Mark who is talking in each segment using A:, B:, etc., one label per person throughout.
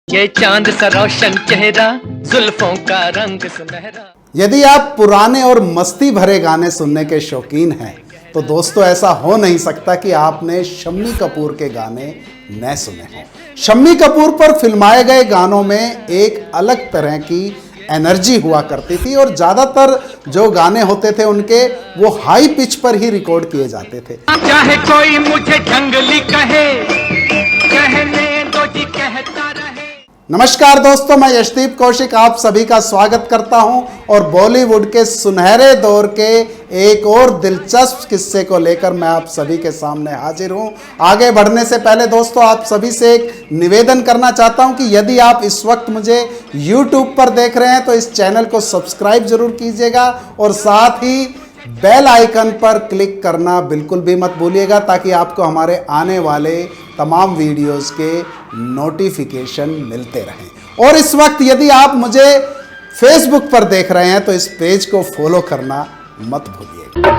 A: ये चांद सा रोशन चेहरा, जुल्फों का रंग सुनहरा।
B: यदि आप पुराने और मस्ती भरे गाने सुनने के शौकीन हैं तो दोस्तों ऐसा हो नहीं सकता कि आपने शम्मी कपूर के गाने न सुने हों। शम्मी कपूर पर फिल्माए गए गानों में एक अलग तरह की एनर्जी हुआ करती थी और ज़्यादातर जो गाने होते थे उनके वो हाई पिच पर ही रिकॉर्ड किए जाते थे।
A: चाहे कोई मुझे जंगली कहे, कहने दो जी कहता रहे।
B: नमस्कार दोस्तों, मैं यशदीप कौशिक आप सभी का स्वागत करता हूं और बॉलीवुड के सुनहरे दौर के एक और दिलचस्प किस्से को लेकर मैं आप सभी के सामने हाजिर हूं। आगे बढ़ने से पहले दोस्तों आप सभी से एक निवेदन करना चाहता हूं कि यदि आप इस वक्त मुझे YouTube पर देख रहे हैं तो इस चैनल को सब्सक्राइब जरूर कीजिएगा और साथ ही बेल आइकन पर क्लिक करना बिल्कुल भी मत भूलिएगा ताकि आपको हमारे आने वाले तमाम वीडियोस के नोटिफिकेशन मिलते रहें। और इस वक्त यदि आप मुझे फेसबुक पर देख रहे हैं तो इस पेज को फॉलो करना मत भूलिएगा।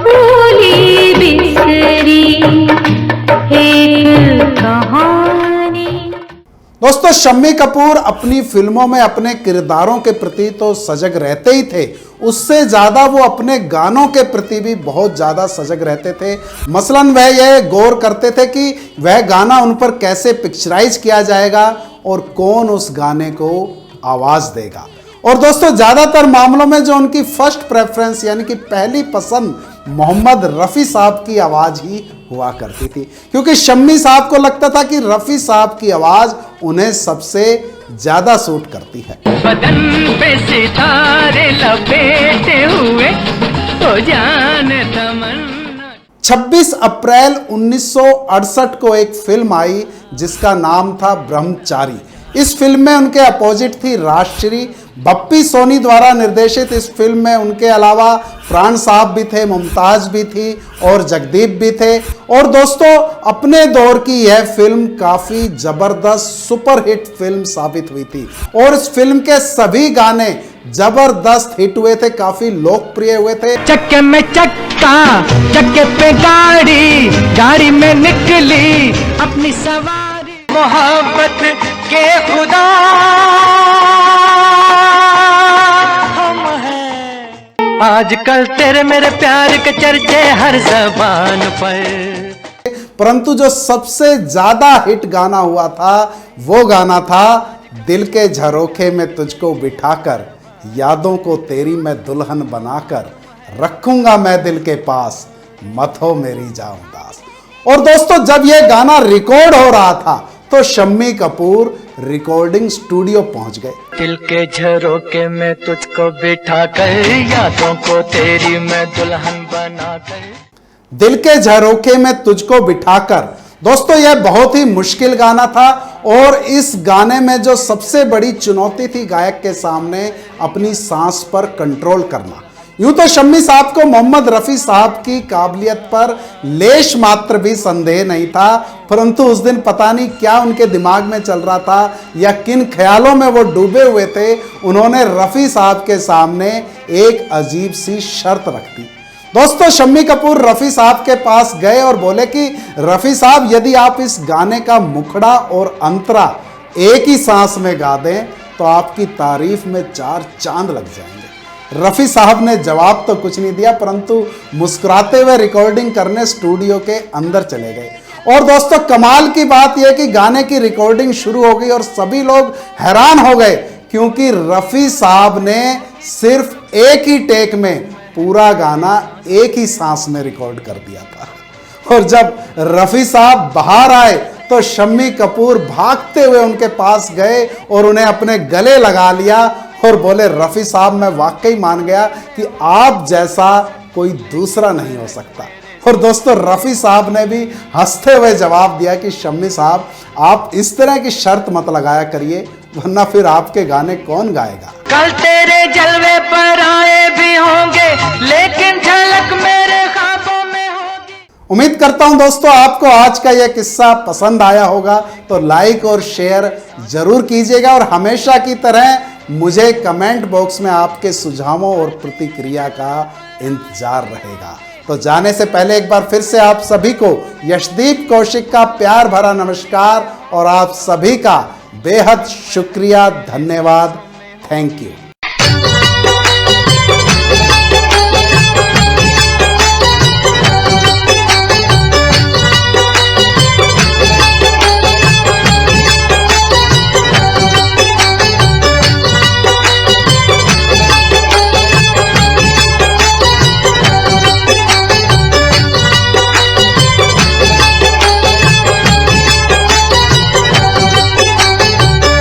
B: दोस्तों शम्मी कपूर अपनी फिल्मों में अपने किरदारों के प्रति तो सजग रहते ही थे, उससे ज़्यादा वो अपने गानों के प्रति भी बहुत ज़्यादा सजग रहते थे। मसलन वह यह गौर करते थे कि वह गाना उन पर कैसे पिक्चराइज किया जाएगा और कौन उस गाने को आवाज़ देगा। और दोस्तों ज़्यादातर मामलों में जो उनकी फर्स्ट प्रेफरेंस यानी कि पहली पसंद मोहम्मद रफ़ी साहब की आवाज़ ही हुआ करती थी, क्योंकि शम्मी साहब को लगता था कि रफ़ी साहब की आवाज़ उन्हें सबसे ज़्यादा सूट करती है।
A: बदन पे सितारे लपेटे हुए तो जान तमन्ना।
B: 26 अप्रैल 1968 को एक फिल्म आई जिसका नाम था ब्रह्मचारी। इस फिल्म में उनके अपोजिट थी राजश्री। बप्पी सोनी द्वारा निर्देशित इस फिल्म में उनके अलावा प्राण साहब भी थे, मुमताज भी थी और जगदीप भी थे। और दोस्तों अपने दौर की यह फिल्म काफ़ी ज़बरदस्त सुपरहिट फिल्म साबित हुई थी और इस फिल्म के सभी गाने जबरदस्त हिट हुए थे, काफ़ी लोकप्रिय हुए थे।
A: चक्के में चक्का, चक्के पे गाड़ी, गाड़ी में निकली अपनी सवारी। मोहब्बत के खुदा हम हैं, आजकल तेरे मेरे प्यार के चर्चे हर ज़बान पर।
B: परंतु जो सबसे ज़्यादा हिट गाना हुआ था वो गाना था दिल के झरोखे में तुझको बिठाकर, यादों को तेरी मैं दुल्हन बनाकर, रखूंगा मैं दिल के पास, मत हो मेरी जान उदास। और दोस्तों जब यह गाना रिकॉर्ड हो रहा था तो शम्मी कपूर रिकॉर्डिंग स्टूडियो पहुंच गए।
A: दिल के झरोखे में तुझको बिठा कर, यादों को तेरी मैं दुल्हन बना कर।
B: दिल के झरोखे में तुझको बिठाकर, दोस्तों यह बहुत ही मुश्किल गाना था और इस गाने में जो सबसे बड़ी चुनौती थी गायक के सामने अपनी सांस पर कंट्रोल करना। यूं तो शम्मी साहब को मोहम्मद रफ़ी साहब की काबिलियत पर लेश मात्र भी संदेह नहीं था, परंतु उस दिन पता नहीं क्या उनके दिमाग में चल रहा था या किन ख्यालों में वो डूबे हुए थे, उन्होंने रफ़ी साहब के सामने एक अजीब सी शर्त रख दी। दोस्तों शम्मी कपूर रफ़ी साहब के पास गए और बोले कि रफ़ी साहब यदि आप इस गाने का मुखड़ा और अंतरा एक ही सांस में गा दें तो आपकी तारीफ में 4 चांद लग जाएंगे। रफ़ी साहब ने जवाब तो कुछ नहीं दिया परंतु मुस्कुराते हुए रिकॉर्डिंग करने स्टूडियो के अंदर चले गए। और दोस्तों कमाल की बात यह कि गाने की रिकॉर्डिंग शुरू हो गई और सभी लोग हैरान हो गए क्योंकि रफ़ी साहब ने सिर्फ एक ही टेक में पूरा गाना एक ही सांस में रिकॉर्ड कर दिया था। और जब रफ़ी साहब बाहर आए तो शम्मी कपूर भागते हुए उनके पास गए और उन्हें अपने गले लगा लिया और बोले रफ़ी साहब मैं वाकई मान गया कि आप जैसा कोई दूसरा नहीं हो सकता। और दोस्तों रफ़ी साहब ने भी हंसते हुए जवाब दिया कि शम्मी साहब आप इस तरह की शर्त मत लगाया करिए वरना फिर आपके गाने कौन गाएगा।
A: कल तेरे जलवे पर आए भी होंगे लेकिन झलक मेरे ख्वाबों में होगी।
B: उम्मीद करता हूं दोस्तों आपको आज का यह किस्सा पसंद आया होगा, तो लाइक और शेयर जरूर कीजिएगा और हमेशा की तरह मुझे कमेंट बॉक्स में आपके सुझावों और प्रतिक्रिया का इंतजार रहेगा। तो जाने से पहले एक बार फिर से आप सभी को यशदीप कौशिक का प्यार भरा नमस्कार और आप सभी का बेहद शुक्रिया, धन्यवाद, थैंक यू।